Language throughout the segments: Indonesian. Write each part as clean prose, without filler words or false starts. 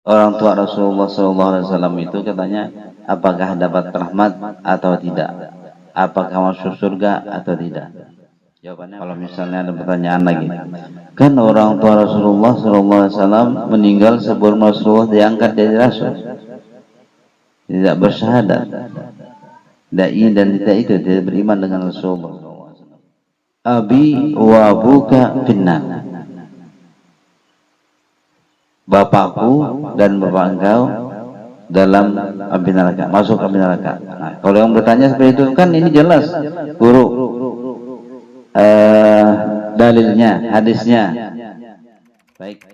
orang tua Rasulullah SAW itu katanya, apakah dapat rahmat atau tidak? Apakah masuk surga atau tidak? Jawabannya, kalau misalnya ada pertanyaan lagi, kan orang tua Rasulullah SAW meninggal sebelum Rasulullah diangkat jadi Rasul, tidak bersyahadat, dai dan tidak itu tidak beriman dengan Rasulullah SAW. Abi wa abuka finnar, bapakku dan bapak engkau dalam api neraka, masuk api neraka. Nah, kalau yang bertanya seperti itu kan ini jelas, guru dalilnya, hadisnya. Baik.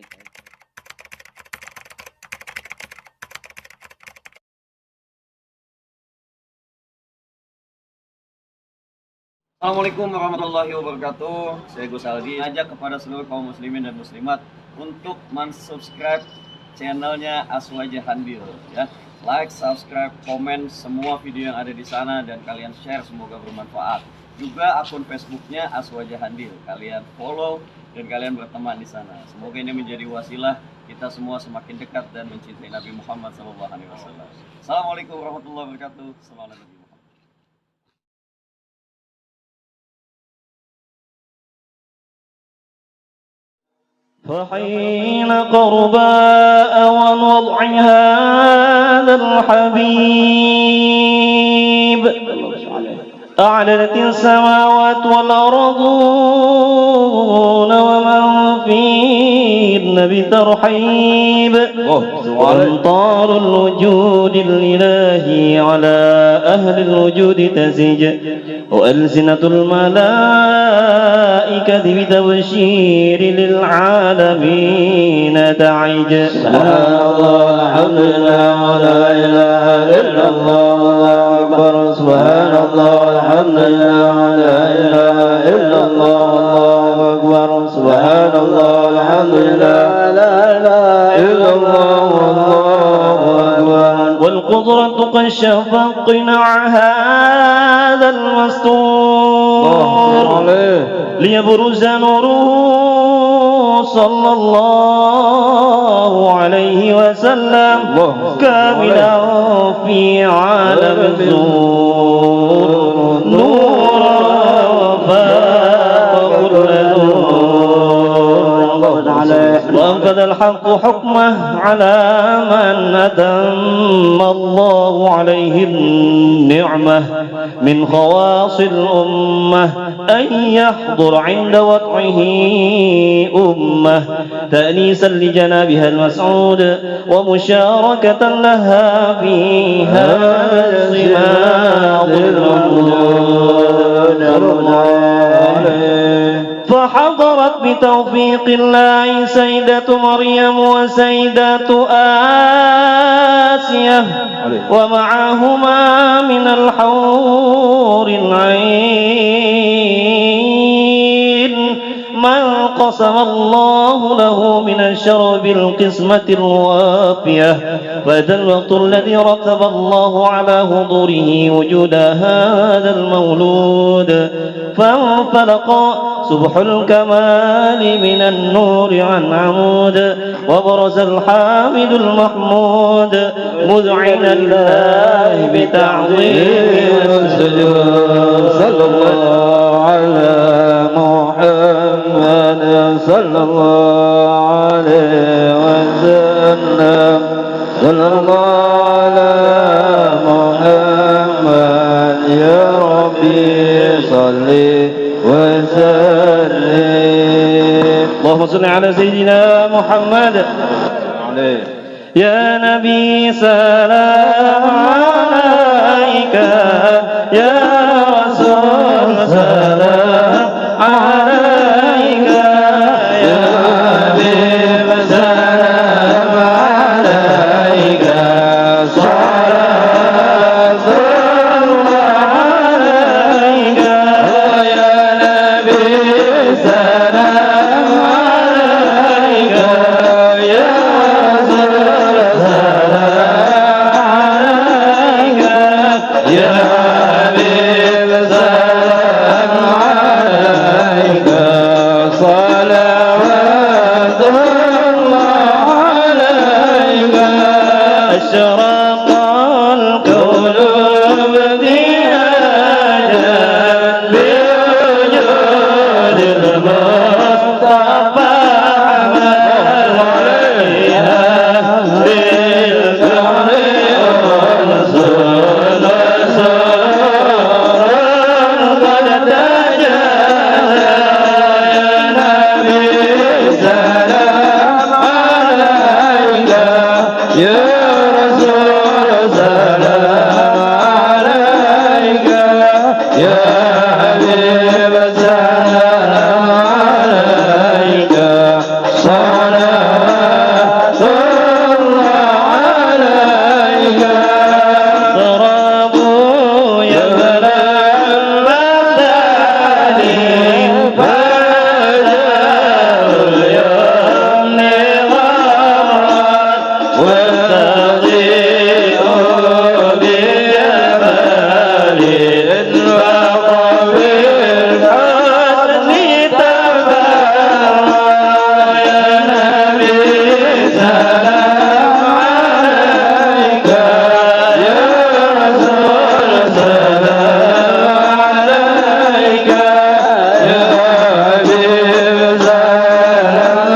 Assalamualaikum warahmatullahi wabarakatuh. Saya Gus Aldi, ajak kepada seluruh kaum muslimin dan muslimat untuk mensubscribe channelnya Aswaja Handil ya. Like, subscribe, komen semua video yang ada di sana dan kalian share, semoga bermanfaat. Juga akun Facebooknya Aswaja Handil, kalian follow dan kalian berteman di sana. Semoga ini menjadi wasilah kita semua semakin dekat dan mencintai Nabi Muhammad SAW. Assalamualaikum warahmatullahi wabarakatuh. Assalamualaikum. فحين قرباء ونضع هذا الحبيب أعلنت السماوات والأرضون ومن فيهن بترحيب وأمطار الوجود الإلهي على أهل الوجود تزج وألسنة الملائكة بتبشير للعالمين تعج. سبحان الله الحمد لله ولا إله إلا الله والله أكبر. سبحان الله الحمد لله ولا إله إلا الله والله أكبر. سبحان الله الحمد لله لا إله إلا الله والله أكبر. والقدرة قد شفقنا هذا المستور ليبرز نوره صلى الله عليه وسلم كاملا في عالم الزور نورا فاق كل وأنفذ الحق حكمه على من أتم الله عليه النعمة من خواص الأمة أن يحضر عند وضعه أمة تأنيسا لجنابها المسعود ومشاركة لها في هذا الصماغ فحضرت بتوفيق الله سيدة مريم وسيدة آسية ومعهما من الحور العين من قسم الله له من الشرب القسمة الوافية فهذا الوقت الذي رتب الله على حضوره وجود هذا المولود فانفلق سبح الكمال من النور عن عمود وبرز الحامد المحمود مذعنا الله بتعظيم والسجود صلى الله على محمد صلى الله عليه وسلم صلى الله على محمد يا ربي صل وسلم اللهم صل على سيدنا محمد يا نبي سلام عليك يا رسول سلام عليك يا حبيب سلام عليك صلاة الله عليك يا نبي سلام عليك يا رسول سلام أشرق الكون ابتهاجا بوجود المصطفى حمد عليها بالكون أنصر قد تجلى يا نبي سلام عليك يا رسول سلام عليك يا حبيب سلام عليك صلاة الله عليك ضربوا يا بن المثاني فجاءوا اليوم غرا والتضيء بجمال وطوي الحسن تبارا يا نبي سلام عليك يا رسول سلام عليك يا حبيب سلام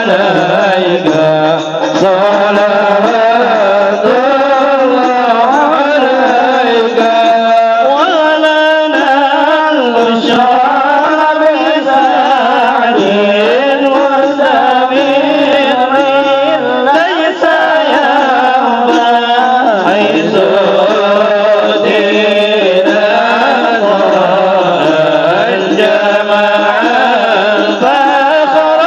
عليك صلوات الله عليك ولنا البشرى بسعد وسمير ليس يخفى حيث دينا الجمع الفخر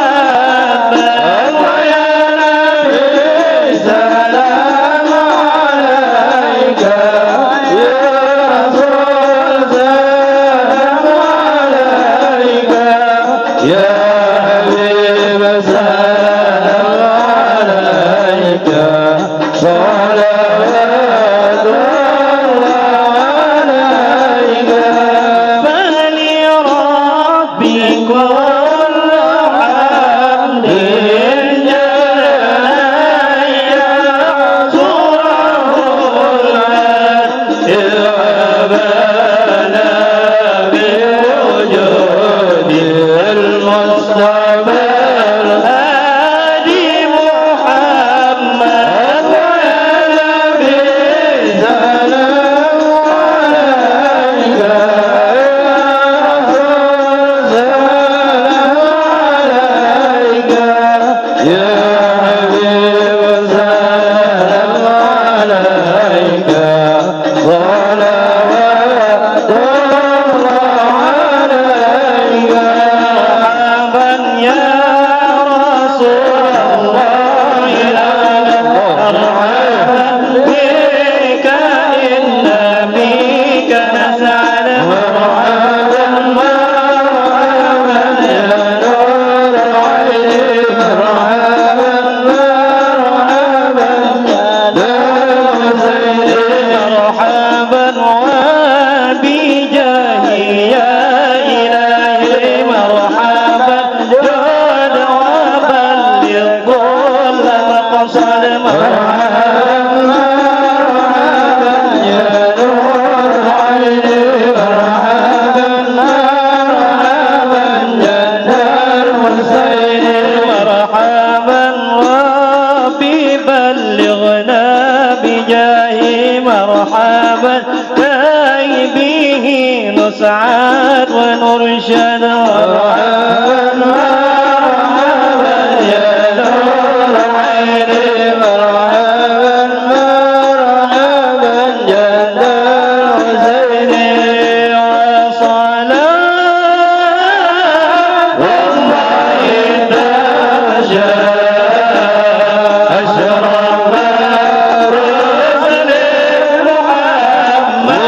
المحبب ويا نبي سلام عليك يا رسول سلام عليك يا حبيب سلام عليك صلوات الله عليك فلربي كل حمد جلايا صوره إذ وبانا بوجود المصطفى الهادي محمد ويا نبي سلام عليك يا رسول سلام عليك يا حبيب سلام عليك صلوات الله عليك مرحبا يا رسول الله مرحبا بك إن بك نسعد مرحبا مرحبا يا نور العين مرحبا مرحبا يا نور الحسين مرحبا وبجاهي يا إلهي مرحبا جود وبلغ كل مقصد مرحبا مرحبا يا نور العين مرحبا مرحبا جد الحسين مرحبا ربي بلغنا بجاهي مرحبا كي به نسعد ونرشد مرحبا مرحبا يا نور العين مرحبا مرحبا جد الحسين وصلاة الله ترجى أشرف الرسل محمد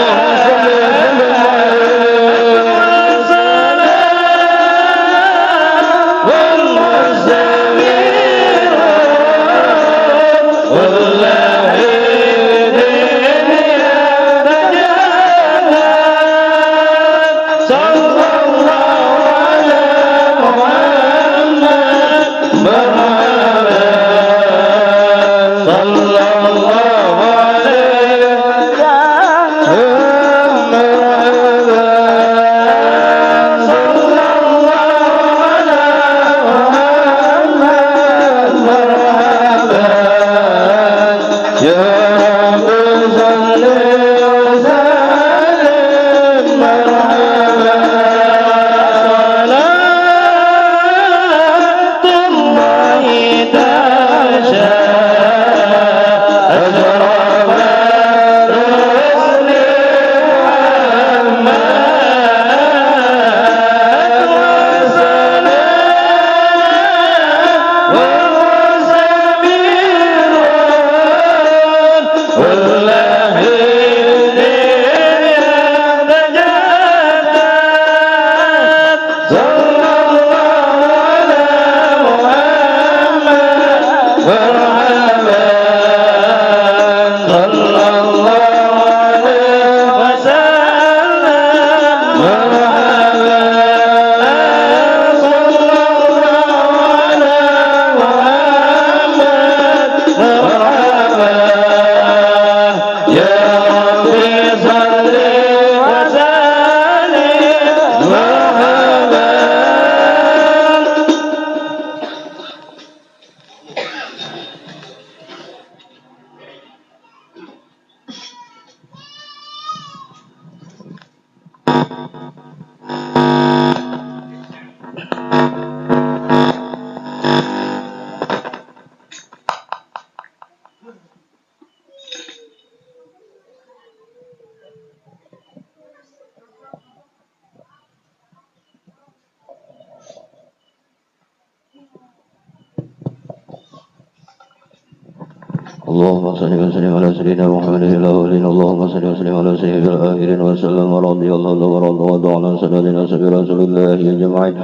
اللهم صل وسلم على سيدنا محمد في الأولين اللهم صل وسلم على سيدنا في الآخرين وسلم رضي الله ورضى عن سيدنا سبيل رسول الله أجمعين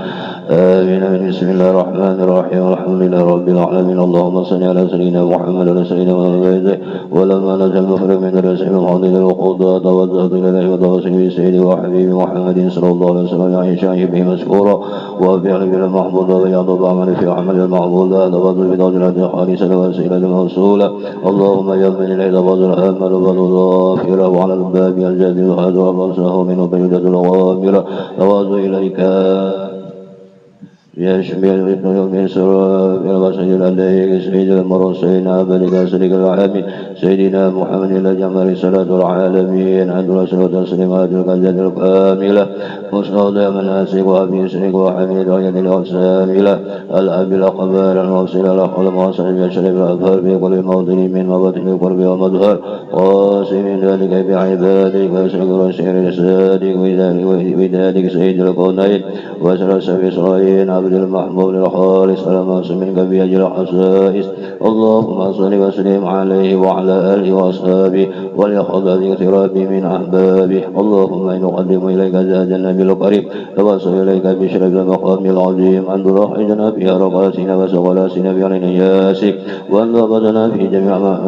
آمين. بسم الله الرحمن الرحيم الحمد لله رب العالمين اللهم صل على سيدنا محمد وعلى سيدنا محمد. ولما نزل مخرج من الرسول الحاضر الوقوضة توجهت إليه وتواصل بسيدي وحبيبي محمد صلى الله عليه وسلم يعيش به مشكورا وفعل بالمحمود ويعض العمل في عمل المعبود توجه بدرجة خالصة وسيلة موصولة. اللهم يمن إليه فضل الأمل والظافرة وعلى الباب الجديد وهذا وبرسه من بيدة الغامرة توازو إليك يشمل ابن يوم سراء المسجد عليك سيد المرسلين عبدك سيد العالمين سيدنا محمد الجمال صلاة العالمين عند رسول تسليمات القدر الكاملة مصعود مناسك وأبي سرك وحميد ويد الأساملة الأب الأقبال الموصل الأخل الموصل يشرب الأظهر في كل موطن من مبطن القرب ومظهر قاسم ذلك بعبادك وسرك رسول رسالك وذلك سيد الكونين وسرس بإسرائيل عبد المحمود الخالص المعصوم منك بأجل حسائس. اللهم صل وسلم عليه وعلى آله وأصحابه وليأخذ ذكر من أحبابه. اللهم إن نقدم إليك زاد النبي القريب توصل إليك بشرف المقام العظيم عند روحنا في رقاتنا وسغلاسنا بعين ياسك وانضبطنا في جميع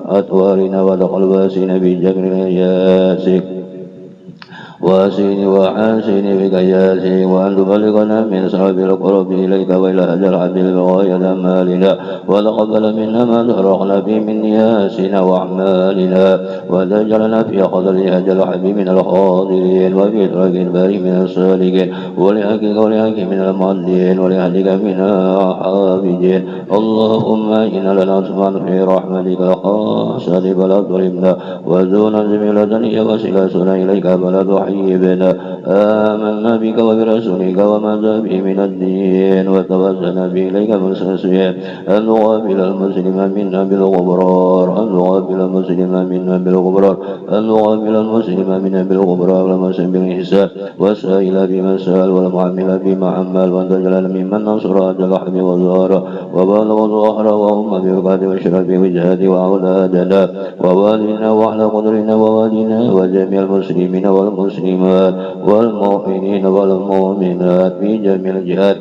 أطوارنا ودخل باسنا بجبر ياسك واسين وحاسين بكياسي وأن تبلغنا من سراب القرب إليك وإلى أجل عبد البغاية أمالنا وتقبل منا ما ترقنا فيه من نياسنا وأعمالنا وتجعلنا في قدر أجل حبيبنا الخاضرين وفي ترك الباري من السالكين ولهك من المعدين ولهدك من الحابدين. اللهم إنا لنا سبحان في رحمتك الخاصة فلا تظلمنا وزونا زميلة وسلاسنا إليك فلا تحيي بنا آمنا بك وبرسولك وما به من الدين وتوسلنا به إليك مستسيا أن نقابل المسلم منا بالغبرار أن نقابل المسلم منا بالغبرار أن نقابل المسلم منا بالغبرار والمسلم بالإحسان والسائل بما سأل والمعمل بما عمل وأن تجعل ممن نصر أجل حبي وزهر وبالغ ظهر وهم بركات واشرف وجهاد وأولادنا ووالدنا وعلى قدرنا ووالدنا وجميع المسلمين والمسلمات والمؤمنين والمؤمنات في جميع الجهات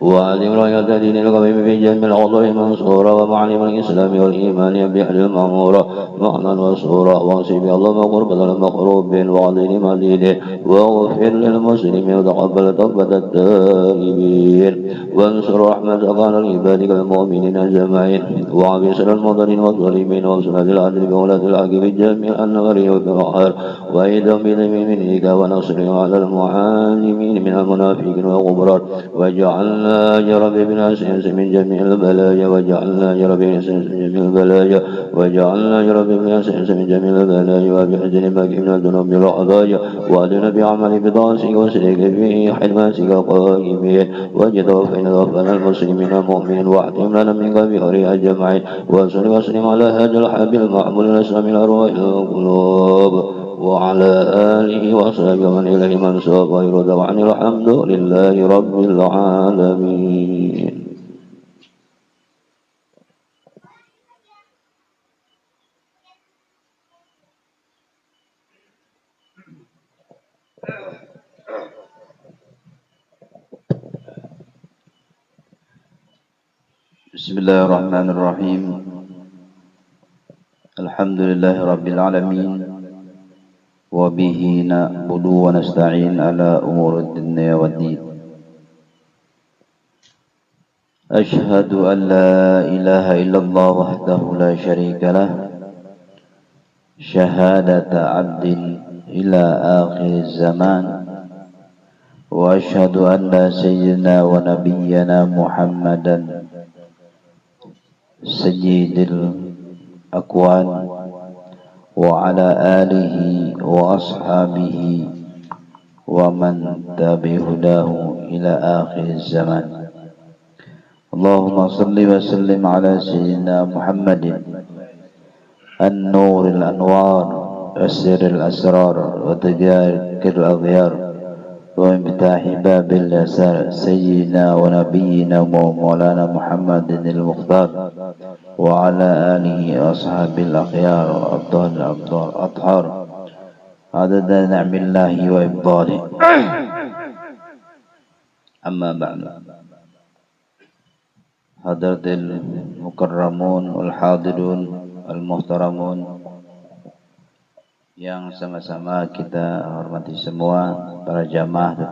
وعلم راية دين القويم في جميع العضو منصورة ومعلم الإسلام والإيمان بأهل المعمورة معنى وصورة واصب اللهم قربة المقروب وعظيم مدينه واغفر للمسلمين وتقبل توبة التائبين وانصر رحمتك على عبادك المؤمنين أجمعين وعبسر المضرين والظالمين وصلة العدل بولاة الحق في جميع النور والبحر وأيضا بذنب منك ونصر على المعالمين من المنافقين والغبرار وجعلنا يا رب بنا سنس من جميع البلايا وجعلنا يا رب بنا سنس من جميع البلايا وجعلنا يا رب بنا سنس من جميع البلايا وبحزن باقي من الذنوب والخطايا وأدنا بعمل بطاعتك وسلك في حلماتك قائمين وجتوفنا وفنا المسلمين المؤمنين واحتم لنا منك بخير أجمعين وصل وسلم على هذا الحبيب المعمول الأسلام الأرواح القلوب وعلى آله وصحبه ومن إليه منسوب ويرد وعن الحمد لله رب العالمين. بسم الله الرحمن الرحيم. الحمد لله رب العالمين وبه نعبد ونستعين على أمور الدنيا والدين. أشهد أن لا إله إلا الله وحده لا شريك له شهادة عبد إلى آخر الزمان وأشهد أن سيدنا ونبينا محمدا سيد الأكوان وعلى آله وأصحابه ومن تبع هداه إلى آخر الزمان. اللهم صل وسلم على سيدنا محمد النور الأنوار أسر الأسرار وتجارك الأغيار ومفتاح باب اليسار سيدنا ونبينا ومولانا محمد المختار وعلى آله وأصحابه الأخيار وأبطال الأبطال أطهار عدد نعم الله وإبطاله. أما بعد. Hadratil mukarramun wal hadirun al muhtaramun yang sama-sama kita hormati semua, para jamaah,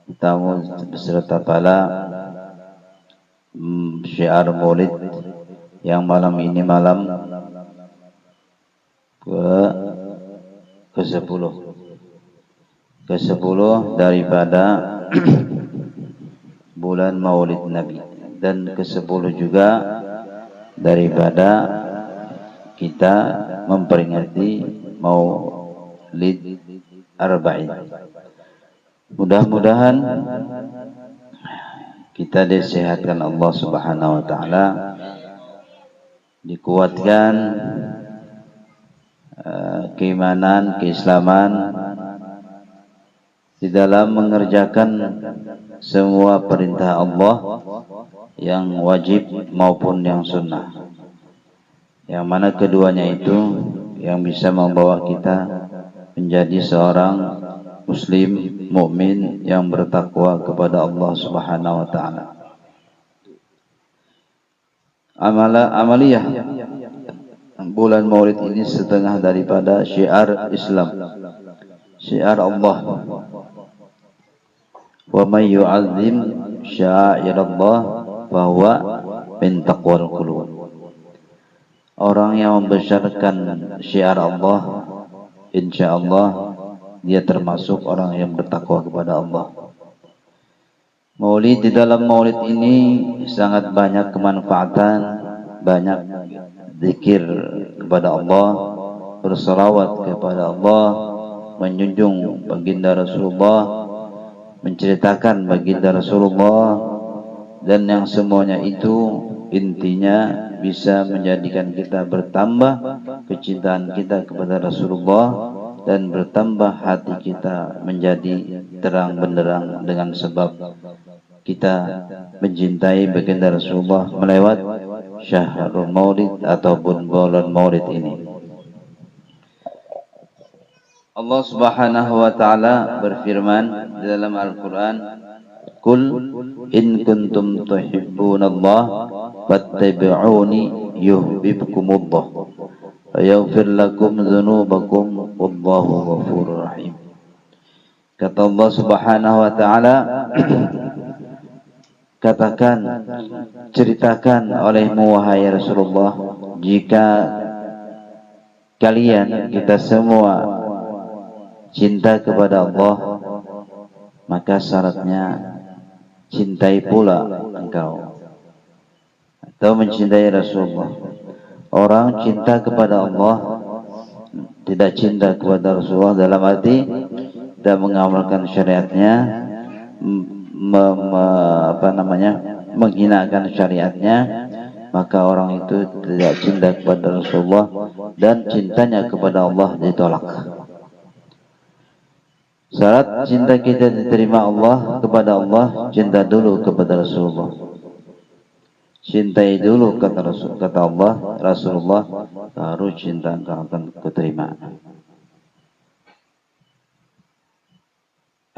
tetamu beserta pala syiar maulid yang malam ini malam ke-10 daripada bulan Maulid Nabi, dan ke-10 juga daripada kita memperingati Maulid Arba'in. Mudah-mudahan kita disehatkan Allah Subhanahu wa taala, dikuatkan keimanan, keislaman di dalam mengerjakan semua perintah Allah yang wajib maupun yang sunnah, yang mana keduanya itu yang bisa membawa kita menjadi seorang muslim mukmin yang bertakwa kepada Allah Subhanahu wa taala. Amaliyah bulan Maulid ini setengah daripada syiar Islam, syiar Allah. Wa may yu'azzim sya'irallah fahuwa min taqwal qulub. Orang yang membesarkan syiar Allah, insyaallah dia termasuk orang yang bertakwa kepada Allah. Maulid, di dalam Maulid ini sangat banyak kemanfaatan, banyak zikir kepada Allah, berselawat kepada Allah, menjunjung baginda Rasulullah, menceritakan baginda Rasulullah, dan yang semuanya itu intinya bisa menjadikan kita bertambah kecintaan kita kepada Rasulullah dan bertambah hati kita menjadi terang benderang dengan sebab kita mencintai baginda Rasulullah melewat syahrul maulid ataupun bulan maulid ini. Allah Subhanahu wa taala berfirman di dalam Al-Qur'an, "Qul in kuntum tuhibbunallah fattabi'uni yuhibbukumullah wa yaghfir lakum dzunubakum wallahu ghafurur rahim." Kata Allah Subhanahu wa taala, katakan, ceritakan olehmu wahai Rasulullah, jika kalian, kita semua cinta kepada Allah, maka syaratnya cintai pula engkau atau mencintai Rasulullah. Orang cinta kepada Allah tidak cinta kepada Rasulullah dalam arti tidak mengamalkan syariatnya, menghinakan syariatnya, maka orang itu tidak cinta kepada Rasulullah dan cintanya kepada Allah ditolak. Syarat cinta kita diterima Allah, kepada Allah, cinta dulu kepada Rasulullah. Cintai dulu kata Allah, Rasulullah, baru cinta engkau akan keterima.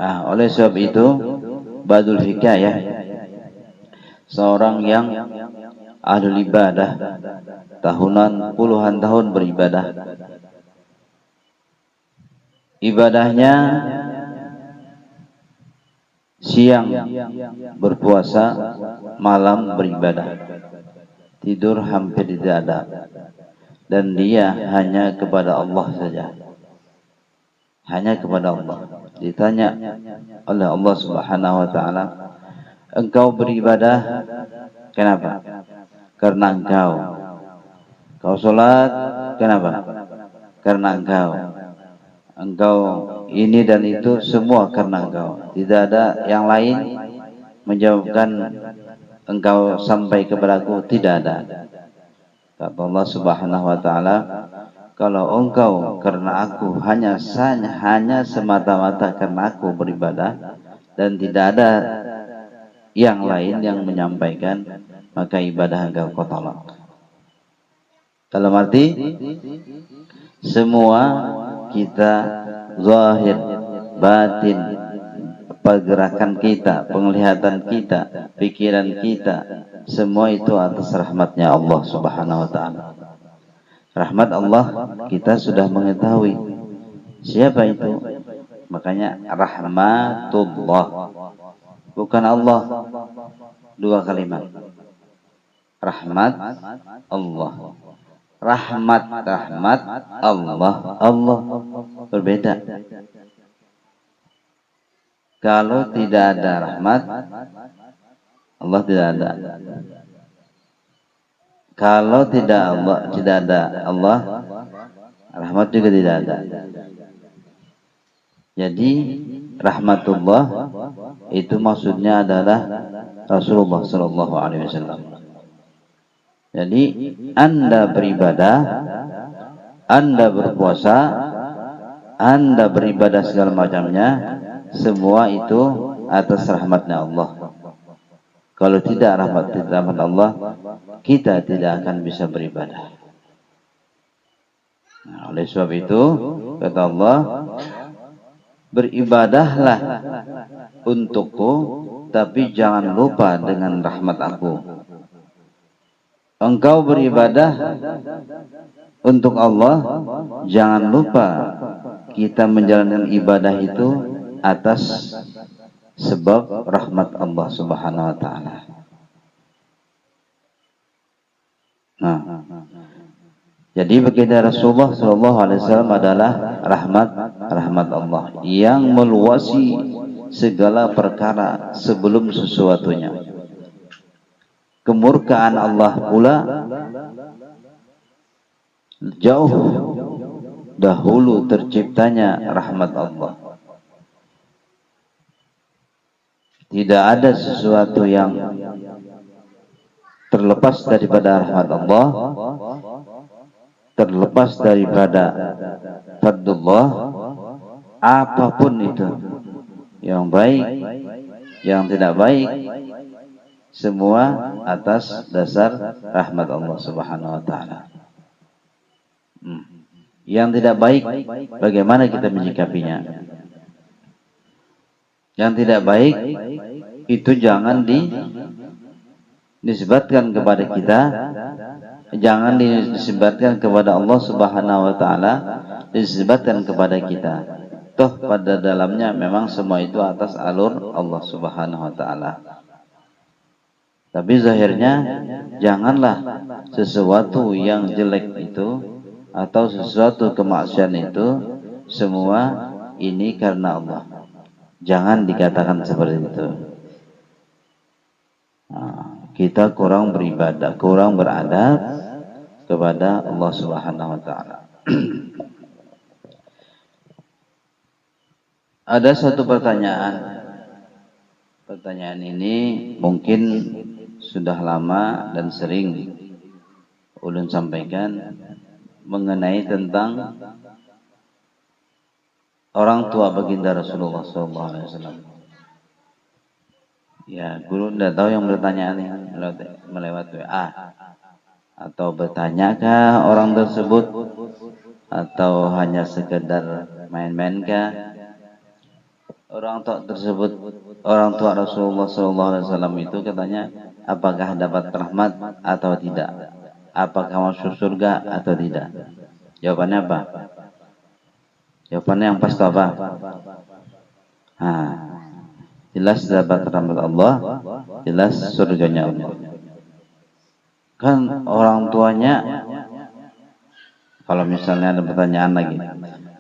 Oleh sebab itu, Badul Hikayah, seorang yang ahli ibadah, tahunan, puluhan tahun beribadah. Ibadahnya siang berpuasa, malam beribadah, tidur hampir tidak ada, dan dia hanya kepada Allah saja, hanya kepada Allah. Ditanya oleh Allah Subhanahu wa taala, engkau beribadah kenapa? Karena engkau. Kau sholat kenapa? Karena engkau. Engkau ini dan itu semua karena engkau. Tidak ada yang lain menjawabkan engkau sampai kepadaku, tidak ada. Kata Allah Subhanahu wa taala, kalau engkau karena aku hanya semata-mata karena aku beribadah dan tidak ada yang lain yang menyampaikan, maka ibadah engkau kau tolak. Dalam arti semua kita, zahir, batin, pergerakan kita, penglihatan kita, pikiran kita, semua itu atas rahmatnya Allah Subhanahu wa ta'ala. Rahmat Allah kita sudah mengetahui siapa itu. Makanya rahmatullah, bukan Allah. Dua kalimat. Rahmat Allah. Rahmat Allah. Allah berbeda. Kalau tidak ada rahmat, Allah tidak ada. Kalau tidak ada Allah, rahmat juga tidak ada. Jadi rahmatullah itu maksudnya adalah Rasulullah sallallahu alaihi wasallam. Jadi Anda beribadah, Anda berpuasa, Anda beribadah segala macamnya, semua itu atas rahmatnya Allah. Kalau tidak rahmat Allah, kita tidak akan bisa beribadah. Nah, oleh sebab itu kata Allah, beribadahlah untukku, tapi jangan lupa dengan rahmat aku. Engkau beribadah untuk Allah, jangan lupa kita menjalankan ibadah itu atas sebab rahmat Allah Subhanahu wa ta'ala. Nah, jadi baginda Rasulullah sallallahu alaihi wasallam adalah rahmat Allah yang meluasi segala perkara sebelum sesuatunya. Kemurkaan Allah pula jauh dahulu terciptanya rahmat Allah. Tidak ada sesuatu yang terlepas daripada rahmat Allah, terlepas daripada fadlullah, apapun itu, yang baik, yang tidak baik, semua atas dasar rahmat Allah Subhanahu wa ta'ala. Yang tidak baik, bagaimana kita menyikapinya? Yang tidak baik itu jangan dinisbatkan kepada kita, jangan dinisbatkan kepada Allah Subhanahu wa ta'ala, dinisbatkan kepada kita. Toh pada dalamnya memang semua itu atas alur Allah Subhanahu wa ta'ala. Tapi zahirnya janganlah sesuatu yang jelek itu atau sesuatu kemaksiatan itu semua ini karena Allah. Jangan dikatakan seperti itu. Nah, kita kurang beribadah, kurang beradab kepada Allah Subhanahu wa ta'ala. Ada satu pertanyaan. Pertanyaan ini mungkin sudah lama dan sering ulun sampaikan mengenai tentang orang tua baginda Rasulullah SAW. Ya, guru tidak tahu yang bertanya ini melewat WA atau bertanyakah orang tersebut atau hanya sekedar main-mainkah? Orang tua tersebut, orang tua Rasulullah SAW itu katanya, apakah dapat rahmat atau tidak? Apakah masuk surga atau tidak? Jawabannya apa? Jawabannya yang pasti apa? Jelas dapat rahmat Allah, jelas surganya Allah. Kan orang tuanya, kalau misalnya ada pertanyaan lagi,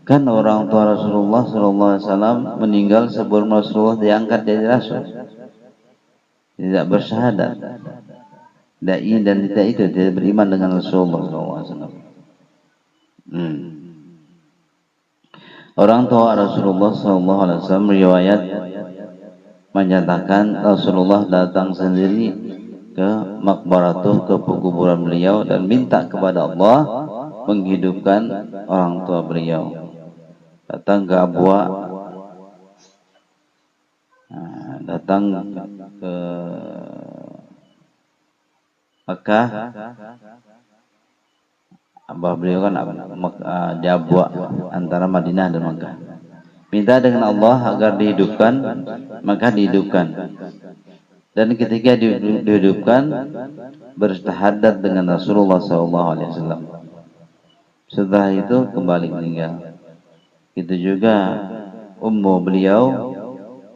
kan orang tua Rasulullah SAW meninggal sebelum Rasulullah diangkat jadi Rasul, tidak bersyahadat, dai dan tidak beriman dengan Rasulullah SAW. Orang tua Rasulullah SAW riwayat menyatakan Rasulullah datang sendiri ke makbaratuh, ke kuburan beliau dan minta kepada Allah menghidupkan orang tua beliau. Datang ke Abwa, datang ke Mekah. Abah beliau kan di Abwa, antara Madinah dan Mekah. Minta dengan Allah agar dihidupkan, maka dihidupkan. Dan ketika dihidupkan, bersyahadat dengan Rasulullah SAW. Setelah itu kembali meninggal. Itu juga ummu beliau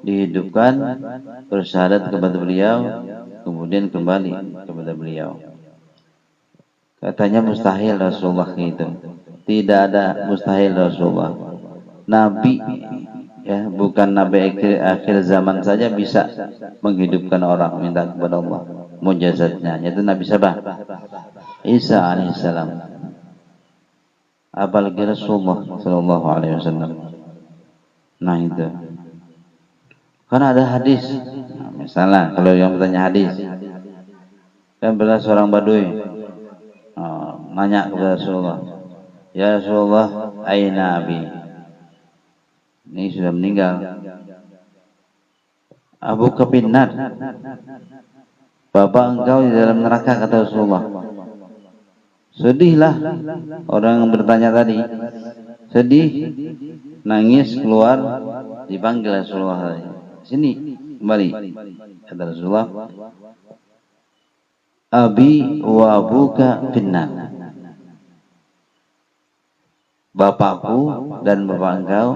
dihidupkan, bersyahadat kepada beliau, kemudian kembali kepada beliau. Katanya mustahil Rasulullah itu. Tidak ada mustahil Rasulullah. Nabi, ya, bukan Nabi akhir zaman saja bisa menghidupkan orang, minta kepada Allah mujizatnya. Yaitu Nabi siapa? Isa alaihissalam. Apalagi Rasulullah sallallahu alaihi wasallam. Nah itu. Karena ada hadis. Nah, misalnya kalau yang bertanya hadis, kan pernah seorang badui nanya kepada Rasulullah, ya Rasulullah, aina abi? Ini sudah meninggal. Abu Kapinnat, bapak engkau di dalam neraka, kata Rasulullah. Sedihlah orang yang bertanya tadi, sedih, nangis keluar, dipanggil Rasulullah. Sini kembali, kata Rasulullah. Abi wa abuka finnar. Bapakku dan bapak engkau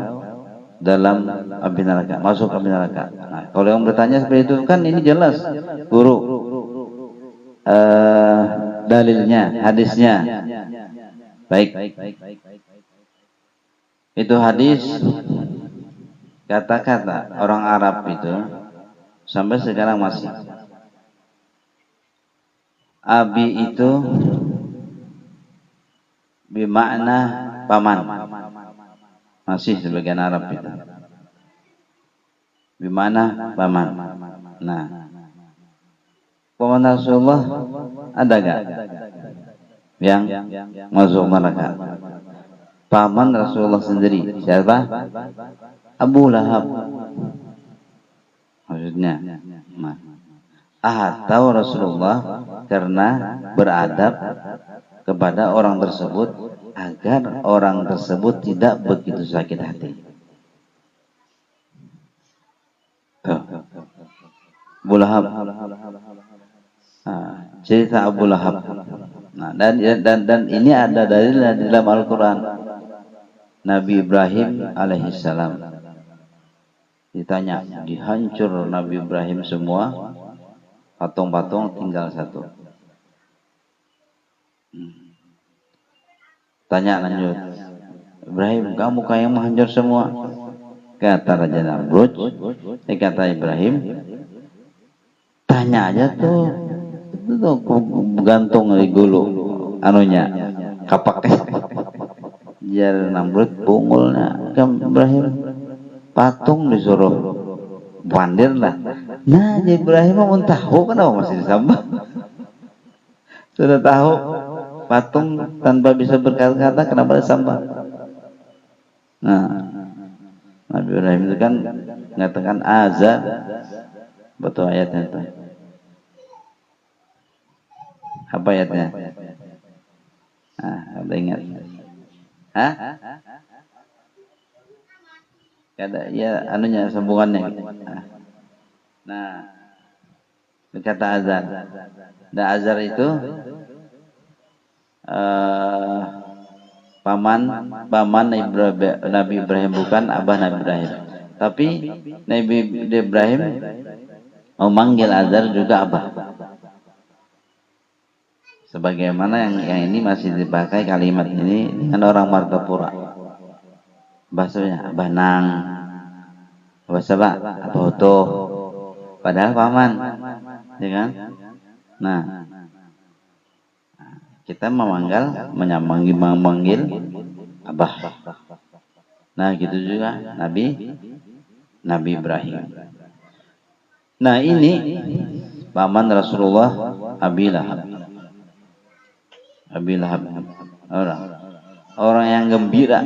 dalam api neraka, masuk api neraka. Nah, kalau yang bertanya seperti itu kan ini jelas, guru, dalilnya, hadisnya. Baik, itu hadis kata-kata orang Arab itu sampai sekarang masih. Abi itu bermakna paman. Masih sebagian Arab itu. Bimana paman. Nah, paman Rasulullah ada gak yang masuk neraka? Paman Rasulullah sendiri siapa? Abu Lahab. Maksudnya, nah, atau Rasulullah karena beradab kepada orang tersebut agar orang tersebut tidak begitu sakit hati. Tuh. Abu Lahab. Nah, cerita Abu Lahab. Nah, dan ini ada dalil di dalam Al-Quran. Nabi Ibrahim alaihissalam ditanya, dihancur Nabi Ibrahim semua, patung-patung tinggal satu. Tanya lanjut, Ibrahim, kamu kayak menghancur semua? Kata Raja Namrud, kata Ibrahim, tanya aja tuh, itu tuh gantung di gulu, anunya, kapaknya. Jar Namrud pungulnya, kan Ibrahim, patung disuruh bandir lah. Nah, Ibrahim mau tahu kenapa masih disambah? Sudah tahu patung tanpa bisa berkata-kata, kenapa disambah? Nah, Nabi Ibrahim itu kan mengatakan azan, betul ayatnya itu. Apa ayatnya? Nah, ada ingat? Hah? Ada ya anunya, sambungannya. Nah, berkata azan. Dan azan itu paman Nabi Ibrahim, bukan abah Nabi Ibrahim. Tapi Nabi Ibrahim memanggil Azar juga abah. Sebagaimana yang ini masih dipakai kalimat ini dengan orang Martapura. Bahasanya abah nang, bahasa apa? Abah utuh. Padahal paman, ya kan? Nah, kita memanggil abah. Nah, gitu juga Nabi Ibrahim. Nah, ini paman Rasulullah Abi Lahab. Orang orang yang gembira,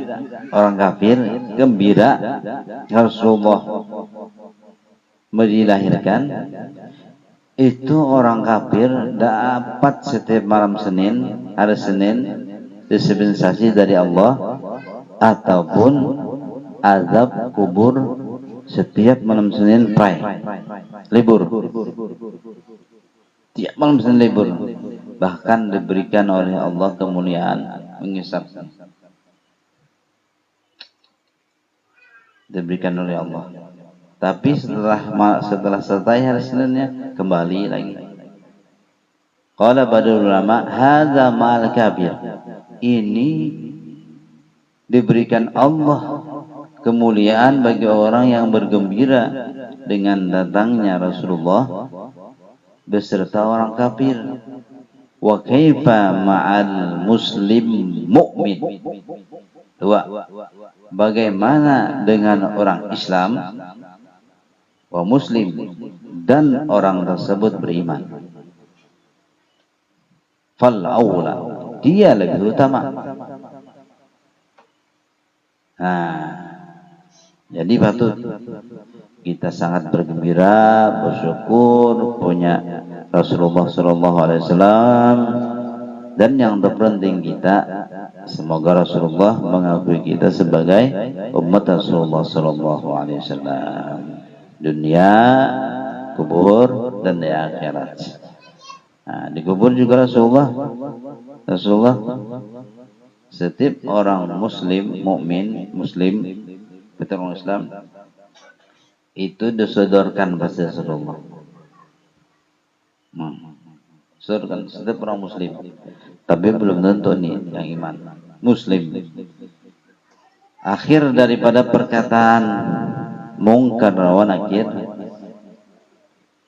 orang kafir gembira Rasulullah dilahirkan, itu orang kafir dapat setiap malam Senin, hari Senin, dispensasi dari Allah, ataupun azab kubur setiap malam Senin libur. Tiap malam Senin libur. Bahkan diberikan oleh Allah kemuliaan menghisap. Diberikan oleh Allah. Tapi setelah selesai hari Seninnya kembali lagi. Qala ba'dul ulama, hadza mal kabir. Ini diberikan Allah kemuliaan bagi orang yang bergembira dengan datangnya Rasulullah beserta orang kafir. Wa kaifa ma'al muslim mu'min. Dua, bagaimana dengan orang Islam wa muslim dan orang tersebut beriman? Fal aula, dia lebih utama. Nah, jadi patut kita sangat bergembira, bersyukur punya Rasulullah SAW, dan yang terpenting kita semoga Rasulullah mengakui kita sebagai umat Rasulullah SAW. Dunia, kubur, dan di akhirat. Nah, di kubur juga Rasulullah setiap orang muslim, mukmin, muslim, betul orang Islam itu disodorkan pasti Rasulullah. Sodorkan setiap orang muslim. Tapi belum tentu nih yang iman muslim. Akhir daripada perkataan mungkar wa nakir,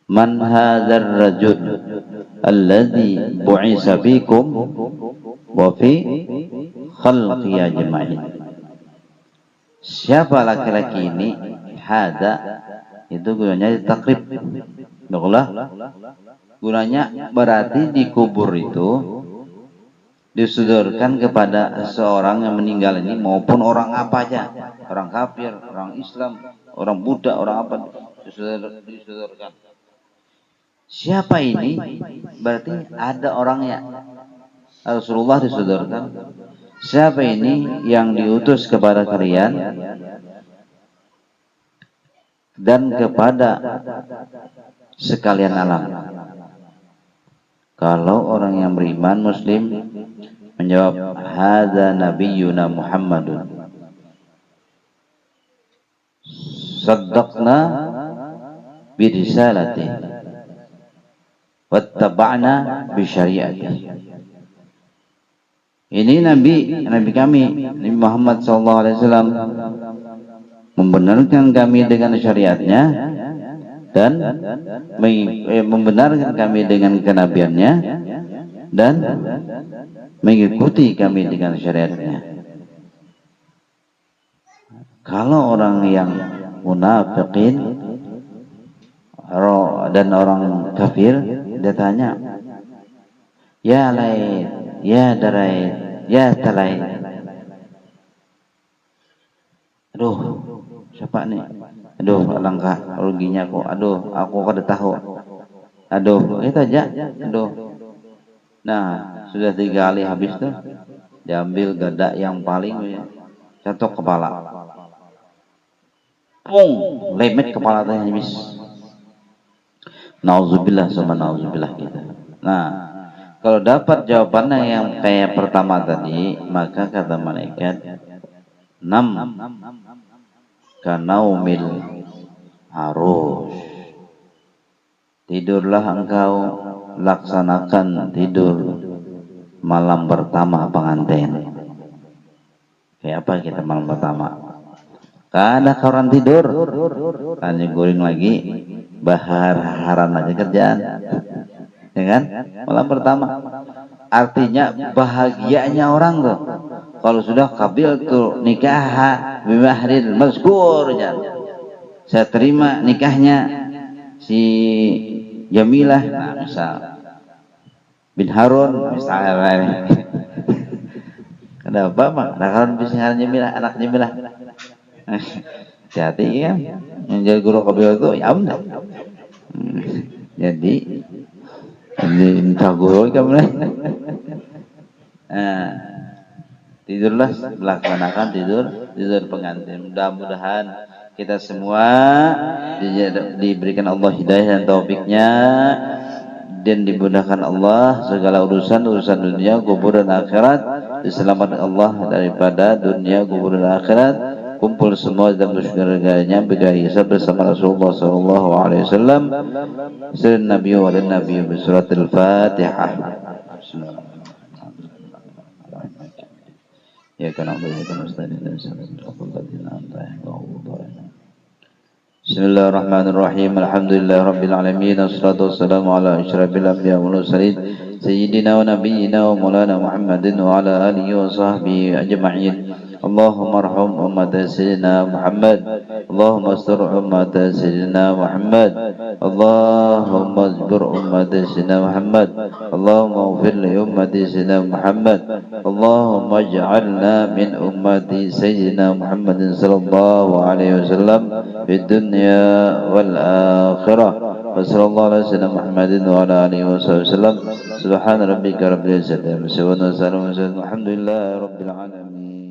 man hadzal rajul alladzi bu'isa fikum wa fi khalqi ajma'in. Siapa laki-laki ini? Hada itu gunanya takrib. Gunanya berarti di kubur itu disodorkan kepada seorang yang meninggal ini, maupun orang apa aja, orang kafir, orang Islam, orang Buddha, orang apa, disodorkan. Siapa ini? Berarti ada orangnya. Rasulullah disodorkan. Siapa ini yang diutus kepada kalian dan kepada sekalian alam? Kalau orang yang beriman muslim menjawab, hadza nabiyyuna Muhammadun, saddaqna bi risalati wattaba'na bi syariati. Ini nabi kami, Nabi Muhammad SAW, membenarkan kami dengan syariatnya dan membenarkan kami dengan kenabiannya dan mengikuti kami dengan syariatnya. Kalau orang yang munafikin dan orang kafir, dia tanya, ya lain, ya darai, ya talai. Aduh, siapa nih? Aduh, alangkah ruginya kok. Aduh, aku kada tahu. Aduh, itu aja. Aduh. Nah, sudah 3 kali habis tuh. Diambil gada yang paling catok kepala. Pung, lemet kepala teh habis. Nauzubillah sama nauzubillah kita. Nah, kalau dapat jawabannya yang kayak pertama tadi, maka kata malaikat, nam kanaumil harus, tidurlah engkau laksanakan tidur malam pertama pengantin. Kayak apa kita malam pertama? Kada orang tidur, hanya guring lagi, bahar-haran aja kerjaan, ya kan? Malam pertama, artinya bahagianya orang tuh. Kalau sudah kabil tuh nikah bimahril mazkur, saya terima nikahnya si Jamilah, nah, misal bin Harun, misalnya Ada apa mak? Ada kawan bisingan nyemilah, anak nyemilah. Hati kan? Menjadi guru kopi itu ya udah. Jadi entah guru kamu tidurlah, melaksanakan tidur pengantin. Mudah-mudahan kita semua diberikan Allah hidayah dan taufiknya, dan dimudahkan Allah segala urusan dunia, kubur dan akhirat, diselamatkan Allah daripada dunia, kubur dan akhirat, kumpul semua dalam surganya hisab bersama Rasulullah sallallahu alaihi wasallam. Sirrin Nabi wa Nabi bi suratul Fatihah. Ya kana Bismillahirrahmanirrahim. Alhamdulillahirabbil alamin. Wassalatu wassalamu ala asyrafil anbiya'i wal mursalin sayyidina wa nabiyyina wa maulana Muhammadin wa ala alihi wa sahbihi ajma'in. Allahumma arham ummat sayyidina Muhammad, Allahumma astur ummat sayyidina Muhammad, Allahumma ajbur ummat sayyidina Muhammad, Allahumma ighfir li ummati sayyidina Muhammad, Allahumma ij'alna min ummati sayyidina Muhammadin sallallahu alaihi wasallam fid dunya wal akhirah. Wa sallallahu ala sayyidina Muhammadin wa ala alihi wasallam. Subhana rabbika rabbil izzati amma yasifun wa salamun alhamdulillahi rabbil alamin.